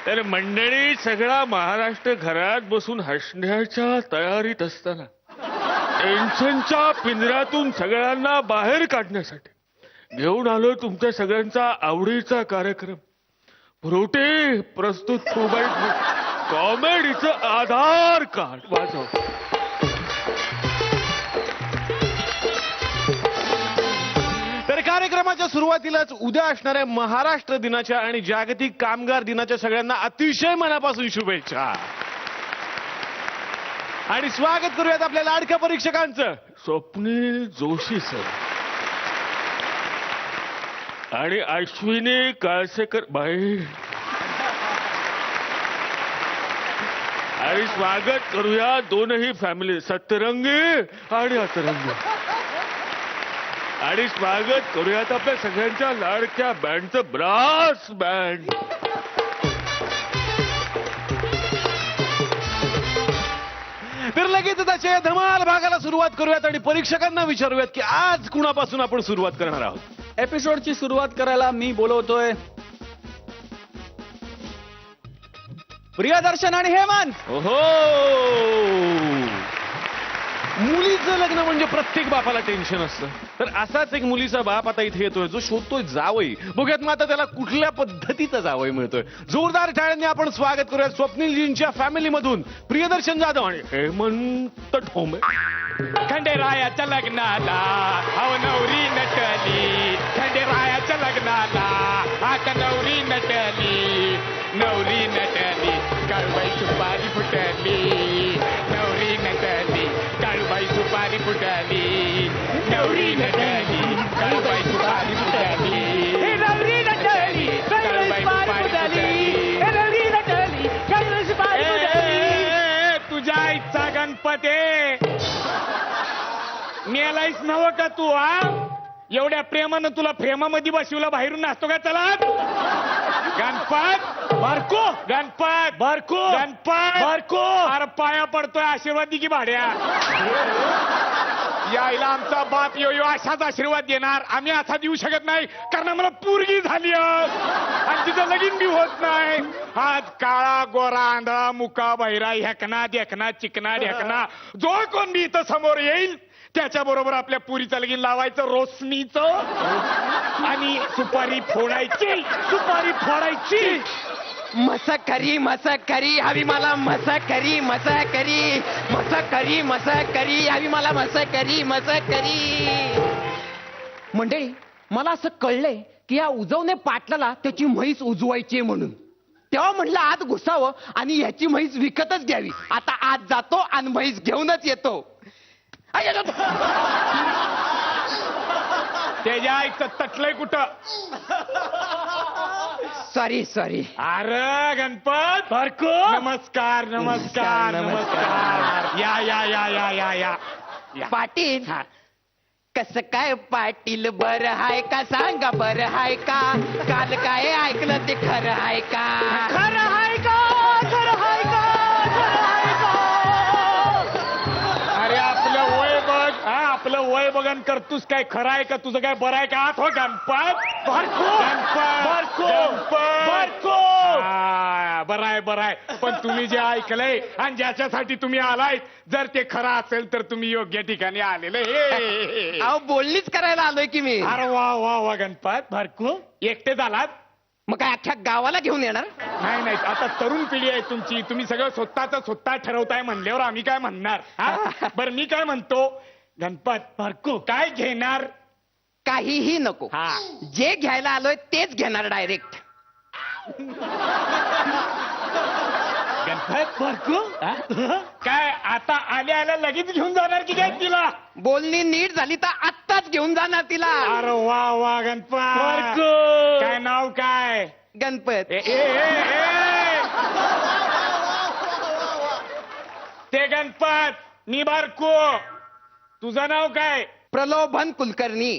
तर मंडळी, सगळा महाराष्ट्र घरात बसून हसण्याच्या तयारीत असताना टेन्शनच्या पिंजऱ्यातून सगळ्यांना बाहेर काढण्यासाठी घेऊन आलो तुमच्या सगळ्यांचा आवडीचा कार्यक्रम फ्रुटी प्रस्तुत कॉमेडीचं आधार कार्ड. वाजव. तर कार्यक्रमाच्या सुरुवातीलाच उद्या असणाऱ्या महाराष्ट्र दिनाच्या आणि जागतिक कामगार दिनाच्या सगळ्यांना अतिशय मनापासून शुभेच्छा. आणि स्वागत करूयात आपल्या लाडक्या परीक्षकांचं. स्वप्नील जोशी सर आणि अश्विनी काळसेकर बाई. आणि स्वागत करूया दोनही फॅमिली, सतरंगी आणि अतरंगी. आणि स्वागत करूयात आपल्या सगळ्यांच्या लाडक्या बँडचं ब्रास बँड. तर लगेच त्याच्या धमाल भागाला सुरुवात करूयात आणि परीक्षकांना विचारूयात की आज कुणापासून आपण सुरुवात करणार आहोत. एपिसोडची सुरुवात करायला मी बोलवतोय प्रियदर्शन आणि हेमंत. ओहो, मुलीचं लग्न म्हणजे प्रत्येक बापाला टेन्शन असतं. तर असाच एक मुलीचा बाप आता इथे येतोय जो शोधतोय जावई. बघूयात मग आता त्याला कुठल्या पद्धतीचा जावई मिळतोय. जोरदार टाळ्यांनी आपण स्वागत करूया स्वप्नीलजींच्या फॅमिलीमधून प्रियदर्शन जाधव आणि हेमंत ठोंबे. खंडेरायाच्या लग्नाला अहो नवरी नटली, खंडेरायाच्या लग्नाला आता नवरी नटली, नवरी नटली काळूबाई सुपारी फुटली, नवरी नटली काळूबाई सुपारी फुटली, नवरी नटली काळूबाई सुपारी फुटली, नवरी नटली काळूबाई सुपारी फुटली, नवरी नटली काळूबाई सुपारी फुटली. तुझ्या आईचा गणपती मेलायच नव का तू? हा, एवढ्या प्रेमानं तुला प्रेमामध्ये बसवला, बाहेरून नाचतो का? चला गणपत बारको, गणपत बारको, गणपत बारको. अरे पाया पडतोय, आशीर्वाद दे की भाड्या. यायला आमचा बाप यो यो अशाच आशीर्वाद देणार. आम्ही असा देऊ शकत नाही कारण आम्हाला पोरगी झाली आणि तिचं लगीन बी होत नाही. आज काळा गोरा आंधळा मुका बहिरा हेकना देखना चिकना ढेकना जो कोण बी इथं समोर येईल त्याच्या बरोबर आपल्या पुरीचं लगीन लावायचं रोशनीचं आणि सुपारी फोडायची, सुपारी फोडायची. मसकरी मसकरी हवी मला, मसकरी मसकरी मसकरी मसकरी हवी मला, मसकरी मसकरी. मंडळी, मला असं कळलंय की या उजवणे पाटलाला त्याची म्हैस उजवायची म्हणून. तेव्हा म्हटलं आत घुसावं आणि ह्याची म्हैस विकतच घ्यावी. आता आत जातो आणि म्हैस घेऊनच येतो. त्याच्या आईचं तटलंय कुठं? Sorry sorry. अरे गणपत बारको, नमस्कार नमस्कार नमस्कार. या या या या या या या. पाटील, कस काय पाटील बरं हाय का? सांगा बरं हाय का? काल काय ऐकलं ते खरं हाय का? खरं हाय का? खरं हाय का? खरं हाय का? अरे आपलं वय बघ, हा आपलं वय बघन करतोस काय? खरं आहे का तुझं? काय बरं आहे का? आत हो गणपत बारको, गणपत बारको, बारको. बरं आहे बरं आहे. पण तुम्ही जे ऐकलंय आणि ज्याच्यासाठी तुम्ही आलाय, जर ते खरं असेल तर तुम्ही योग्य ठिकाणी आलेले. अहो, बोलणीच करायला आलोय की मी. अरे वा वा वा गणपत बारको, एकटे झालात? मग काय अख्ख्या गावाला घेऊन येणार? नाही नाही, आता तरुण पिढी आहे तुमची. तुम्ही सगळं स्वतः ठरवताय म्हणल्यावर आम्ही काय म्हणणार? बरं मी काय म्हणतो गणपत बारको, काय घेणार? काहीही नको. हा, जे घ्यायला आलोय तेच घेणार डायरेक्ट. गणपत बारको काय आता आल्या आल्या लगेच घेऊन जाणार की काय तिला? बोलणी नीट झाली तर आत्ताच घेऊन जाणार तिला. अरे वा वा गणपत बारको. काय नाव काय? गणपत. ए, ए, ए, ए. ते गणपत मी बारको. तुझं नाव काय? प्रलोभन कुलकर्णी.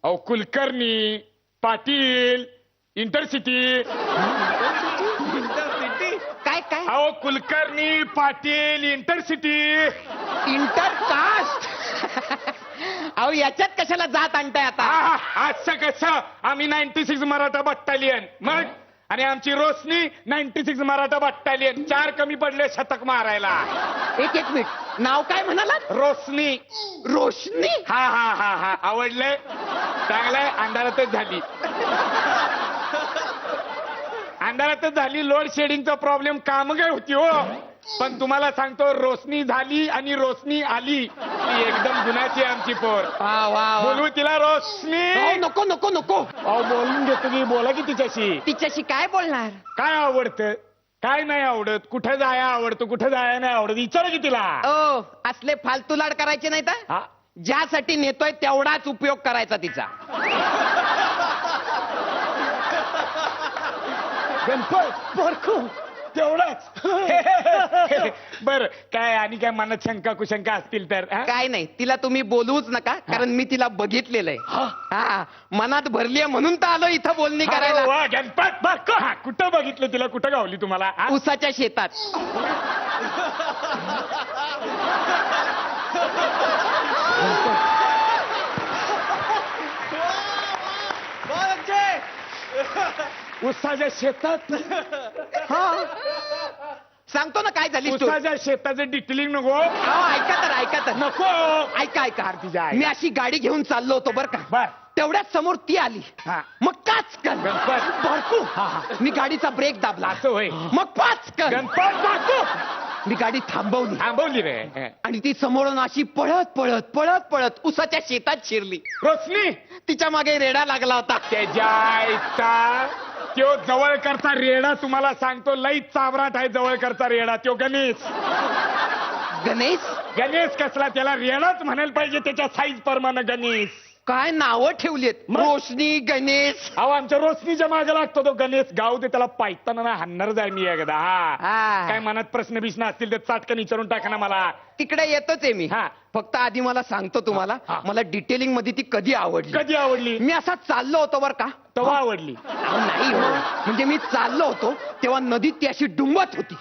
अहो कुलकर्णी पाटील इंटरसिटी. काय काय? अहो कुलकर्णी पाटील इंटरसिटी. इंटरकास्ट. अहो, याच्यात कशाला जात आणताय आता? असं कसं? आम्ही 96 मराठा बटालियन. मग आणि आमची रोशनी 96 मराठा बटालियन 4 कमी पडले शतक मारायला. एक मिनिट, नाव काय म्हणालात? रोशनी. रोशनी. हा हा हा हा आवडलंय, चांगलंय. अंधारातच झाली, अंधारातच झाली. लोड शेडिंगचा प्रॉब्लेम काम काय होती हो, पण तुम्हाला सांगतो रोशनी झाली आणि रोशनी आली. ती एकदम गुणाची आमची पोर. वा वा वा. बोलू तिला रोशनी? अहो, नको नको नको. अहो बोलून घेतो की, बोला की तिच्याशी. तिच्याशी काय बोलणार? काय आवडतं, काय नाही आवडत, कुठं जाया आवडतं, कुठं जाया नाही आवडत, विचारा की तिला. ओ, असले फालतू लाड करायचे नाही तर हा? ज्यासाठी नेतोय तेवढाच उपयोग करायचा तिचा. गणपत बरकू तेवढाच. बर, काय आणि काय मनात शंका कुशंका असतील तर हा? काय नाही, तिला तुम्ही बोलवूच नका, कारण मी तिला बघितलेलं आहे. हा, मनात भरलीये म्हणून तर आलो इथं बोलणी अरे करायला. वा, गणपत बरकू. हा, कुठं बघितलं तिला, कुठं गावली तुम्हाला हा? उसाच्या शेतात. उसाच्या शेतात. हा. सांगतो ना काय झाली story. उसाच्या शेताचं डिटेलिंग नको. अहो, ऐका तर नको. ऐका ऐका. तिच्या आई. मी अशी गाडी घेऊन चाललो होतो बर का. बर. तेवढ्याच समोर ती आली. हा. मग काचकन. गणपत. भरकू. हा, हा. मी गाडीचा ब्रेक दाबला. असं होय. मग पाचकन. गणपत बरकू. मी गाडी थांबवली थांबवली रे. आणि ती समोरून अशी पळत पळत पळत पळत उसाच्या शेतात शिरली. रोशनी तिच्या मागे रेडा लागला होता. त्याच्या आईचा त्यो जवळकरचा रेडा तुम्हाला सांगतो, लई चाबराट आहे जवळकरचा रेडा. त्यो गणेश. गणेश. गणेश कसला, त्याला रेडाच म्हणायला पाहिजे त्याच्या साईज प्रमाणे गणेश. काय नावं ठेवलीत, मग? रोशनी, गणेश. अहो आमच्या रोशनीच्या मागे लागतो तो गणेश. गाव दे त्याला, पायताना ना हाणणार जाय मी एकदा. हा, हा. काय मनात प्रश्न बिश्न असतील तर चाटकन विचारून टाका ना मला. तिकडे येतोच आहे मी. हा. फक्त आधी मला सांगतो तुम्हाला, हा. मला डिटेलिंग मध्ये ती कधी आवडली. कधी आवडली? मी असा चाललो होतो बर का. तेव्हा आवडली. अहो, नाही हो, म्हणजे मी चाललो होतो तेव्हा नदीत ती अशी डुंबत होती.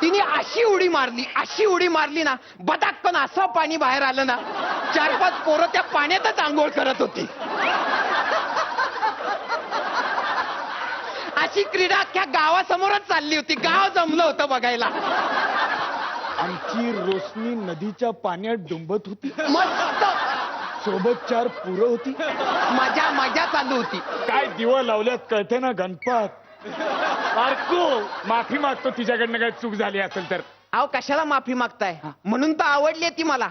तिने अशी उडी मारली ना, बदाक्कन असं पाणी बाहेर आलं ना, 4-5 पोरं त्या पाण्यातच आंघोळ करत होती. अशी क्रीडा अख्ख्या गावासमोरच चालली होती. गाव जमलं होतं बघायला. आमची रोशनी नदीच्या पाण्यात डुंबत होती. मस्त सोबत 4 पुरं होती. मजा चालू होती. काय दिवा लावल्यात कळते ना गणपत. बारको, माफी मागतो तिच्याकडनं काय चूक झाली असेल तर. अहो, कशाला माफी मागताय? म्हणून तर आवडली ती मला.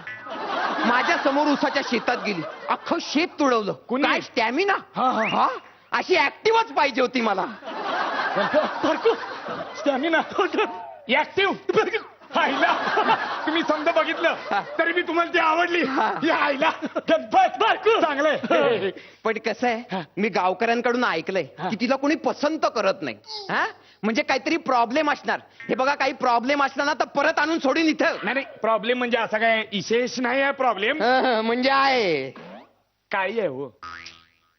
माझ्या समोर उसाच्या शेतात गेली, अख्खं शेत तुडवलं. कुणी? काय स्टॅमिना. हा, हा, हा. अशी ऍक्टिव्हच पाहिजे होती मला. बारको, स्टॅमिना ऍक्टिव्ह. आईला तुम्ही समजा बघितलं तरी मी तुम्हाला ती आवडली. ही आईला गणपत बारको चांगलंय. पण कसं आहे, मी गावकऱ्यांकडून ऐकलंय की तिला कोणी पसंत करत नाही. हा, म्हणजे काहीतरी प्रॉब्लेम असणार. हे बघा, काही प्रॉब्लेम असला ना तर परत आणून सोडीन इथं. नाही प्रॉब्लेम म्हणजे असा काय विशेष नाही आहे प्रॉब्लेम. म्हणजे आहे काय आहे हो,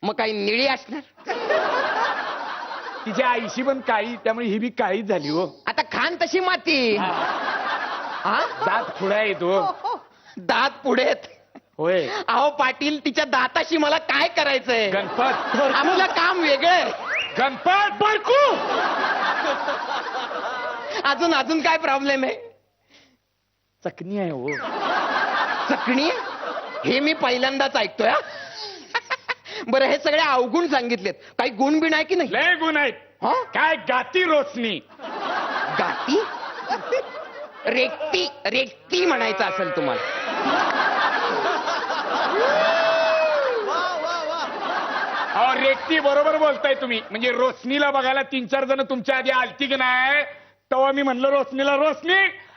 मग काही निळी असणार. तिच्या आईशी पण काळी, त्यामुळे ही बी काळीच झाली हो. आता खान तशी माती. हा, दात पुढे येतो. दात पुढेत. होय. अहो पाटील, तिच्या दाताशी मला काय करायचंय? गणपत आपलं काम वेगळं. गणपत बारको. अजून काय प्रॉब्लेम आहे? चकनी आहे हो. चकणी? हे मी पहिल्यांदाच ऐकतोय. हा. बरं, हे सगळे अवगुण सांगितलेत, काही गुण बिण आहे की नाही? लय गुण आहेत. हा? काय गाती रोशनी. गाती? रेक्ती म्हणायचं असेल तुम्हाला. अहो रेक्ती बरोबर बोलताय तुम्ही. म्हणजे रोशनीला बघायला 3-4 जण तुमच्या आधी आलती की नाही, तेव्हा मी म्हणलं रोशनीला, रोशनी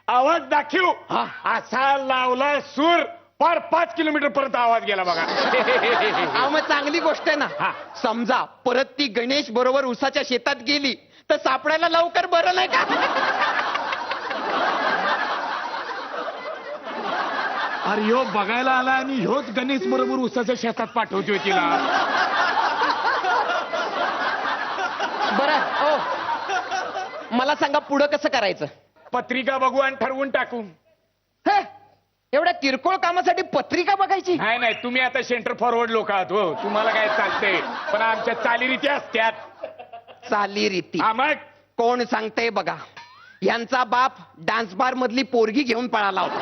आवाज दाखव. हा. असा लावला सूर, फार 5 किलोमीटर परत आवाज गेला बघा. अहो, मग चांगली गोष्ट आहे ना. हा. समजा परत ती गणेश बरोबर उसाच्या शेतात गेली तर सापडायला लवकर बरं नाही का? अरे ह्यो बघायला आला आणि ह्योच गणेश बरोबर उसाच्या शेतात पाठवतोय तिला. बरं, ओ मला सांगा पुढं कसं करायचं? पत्रिका बघू आणि ठरवून टाकू. हे, एवढ्या किरकोळ कामासाठी पत्रिका बघायची? नाही नाही, तुम्ही आता सेंटर फॉरवर्ड लोक आहात हो, तुम्हाला काय चालतंय, पण आमच्या चालीरीती असत्यात. चालीरीती हा मग कोण सांगतंय बघा. यांचा बाप डान्स बार मधली पोरगी घेऊन पळाला होता.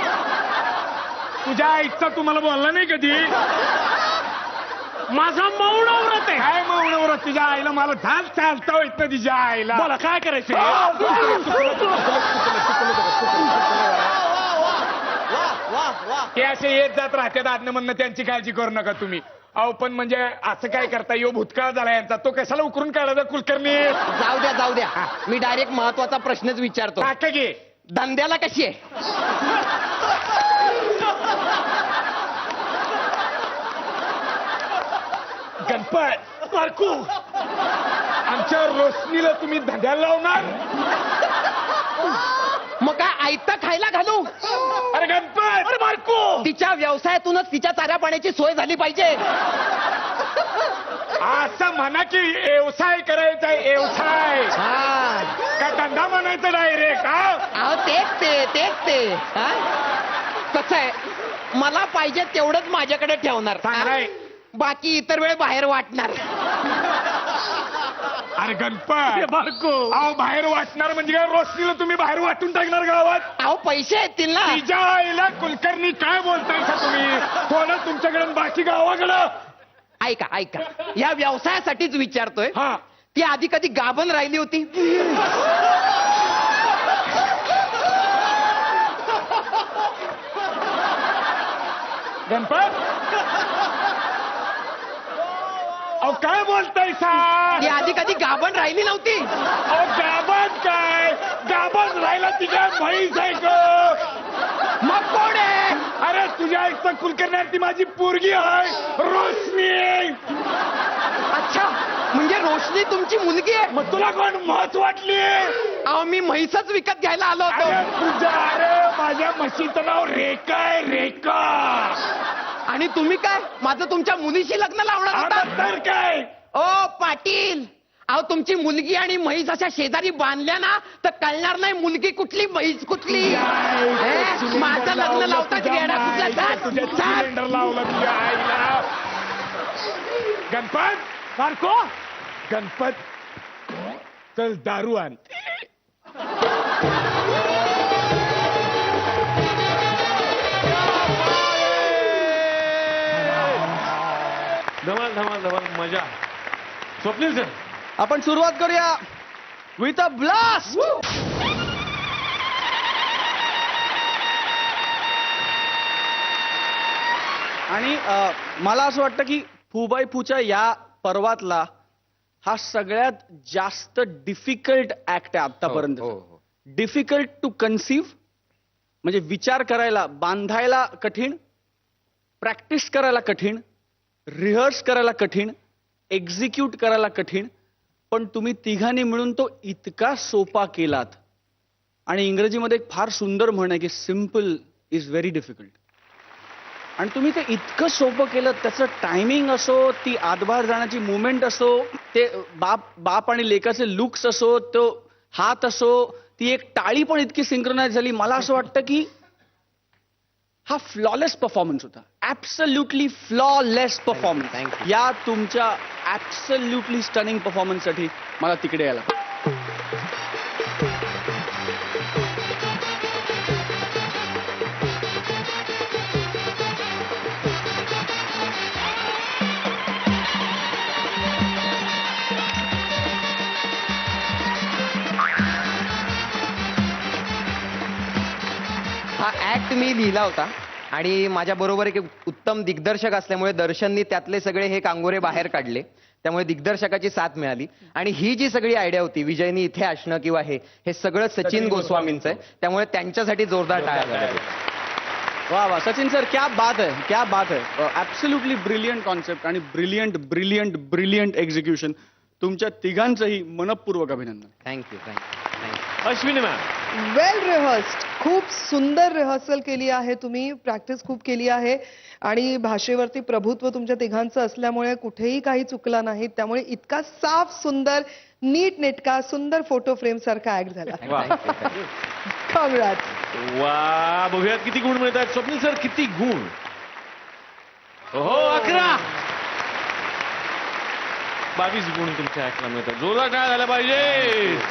तुझ्या आईचा तुम्हाला बोलला नाही कधी? माझा मौन व्रत आहे. काय मौन व्रत? तुझ्या आईला मला झाल चालता येत ना तिच्या आईला. बोला काय करायचं ते असे येत जात राहतात आदनं म्हणणं, त्यांची काळजी करू नका तुम्ही. अहो पण म्हणजे असं काय करता, यो भूतकाळ झाला यांचा, तो कशाला उकरून काढायचा कुलकर्णी? जाऊ द्या मी डायरेक्ट महत्वाचा प्रश्नच विचारतो. टाका घे. धंद्याला कशी आहे? गणपत बारकू, आमच्या रोशनीला तुम्ही धंद्याला लावणार? मग काय आयतं खायला घालू? अरे गणपत, अरे बारकू, तिच्या व्यवसायातूनच तिच्या चाऱ्या पाण्याची सोय झाली पाहिजे. असं म्हणा की व्यवसाय करायचा आहे, व्यवसाय. का धंदा म्हणायचा डायरेक्ट? अहो तेच ते हा? कसं आहे, मला पाहिजे तेवढंच माझ्याकडे ठेवणार, चांगलंय. बाकी इतर वेळ बाहेर वाटणार. अरे गणपत बारकू, अहो बाहेर वाटणार म्हणजे काय? रोशनीला तुम्ही बाहेर वाटून टाकणार गावात? अहो पैसे येतील ना. तिच्या आईला कुलकर्णी काय बोलताय तुम्ही? थोडं तुमच्याकडे बाकी गावाकडं. ऐका या व्यवसायासाठीच विचारतोय. हा, ती आधी कधी गाभण राहिली होती? गणपत, अहो काय बोलताय सा? ती आधी कधी गाभण राहिली नव्हती? अहो गावात काय गावात राहिला? ती काय म्हैस आहे का? मग कोण आहे? अरे तुझ्या आईचा कुलकर्णी, ती माझी पोरगी आहे रोशनी. अच्छा, म्हणजे रोशनी तुमची मुलगी आहे? मग तुला कोण महत्व वाटली? अहो मी म्हैसच विकत घ्यायला आलो अरे होतो. अरे माझ्या म्हशीचं नाव रेखा आहे, रेखा. आणि तुम्ही काय माझं तुमच्या मुलीशी लग्न लावणार आता होता? तर काय? ओ पाटील, अहो तुमची मुलगी आणि म्हैस अशा शेजारी बांधल्या ना तर कळणार नाही मुलगी कुठली म्हैस कुठली. माझं लग्न लावतात वेडा कुठला? तुझ्या सिलेंडर लावला तुझ्या आईला. गणपत सारखो, गणपत चल दारू आण. धमाल धमाल धमाल मजा. स्वप्नील सर, आपण सुरुवात करूया विथ अ ब्लास्ट. आणि मला असं वाटतं की फुबाई फूच्या या पर्वातला हा सगळ्यात जास्त डिफिकल्ट ऍक्ट आहे आतापर्यंत. डिफिकल्ट टू कन्सीव्ह म्हणजे विचार करायला, बांधायला कठीण, प्रॅक्टिस करायला कठीण, रिहर्स करायला कठीण, एक्झिक्यूट करायला कठीण, पण तुम्ही तिघांनी मिळून तो इतका सोपा केलात. आणि इंग्रजीमध्ये एक फार सुंदर म्हण आहे की सिम्पल इज व्हेरी डिफिकल्ट. आणि तुम्ही ते इतकं सोपं केलं, त्याचं टायमिंग असो, ती आतबाहेर जाण्याची मुवमेंट असो, ते बाप आणि लेकाचे लुक्स असो, तो हात असो, ती एक टाळी पण इतकी सिंक्रोनाइज झाली. मला असं वाटतं की हा फ्लॉलेस परफॉर्मन्स होता. Absolutely flawless performance. या तुमच्या ऍब्सल्युटली स्टनिंग परफॉर्मन्ससाठी मला तिकडे यायला. हा ऍक्ट मी लिहिला होता आणि माझ्या बरोबर एक उत्तम दिग्दर्शक असल्यामुळे दर्शननी त्यातले सगळे हे कांगोरे बाहेर काढले. त्यामुळे दिग्दर्शकाची साथ मिळाली. आणि ही जी सगळी आयडिया होती, विजयनी इथे असणं किंवा हे सगळं सचिन गोस्वामींचं आहे. त्यामुळे त्यांच्यासाठी जोरदार टाळ्या झाल्या. वा वा सचिन सर, क्या बात है, क्या बात है. ऍब्सल्युटली ब्रिलियंट कॉन्सेप्ट आणि ब्रिलियंट ब्रिलियंट ब्रिलियंट एक्झिक्युशन. तुमच्या तिघांचंही मनपूर्वक अभिनंदन. थँक्यू. अश्विनी मॅम, वेल रिहर्स्ड, खूप सुंदर रिहर्सल केली आहे तुम्ही, प्रॅक्टिस खूप केली आहे आणि भाषेवरती प्रभुत्व तुमच्या तिघांचं असल्यामुळे कुठेही काही चुकला नाही. त्यामुळे इतका साफ, सुंदर, नीट नेटका, सुंदर फोटो फ्रेम सारखा ऍक्ट झाला. कॉंग्रॅट्स. वा, बघूयात किती गुण मिळतात. स्वप्नील सर, किती गुण? हो, 11. 22 गुण तुमच्या ऍक्टला मिळतात. जोरदार टाळ्या झाल्या पाहिजे.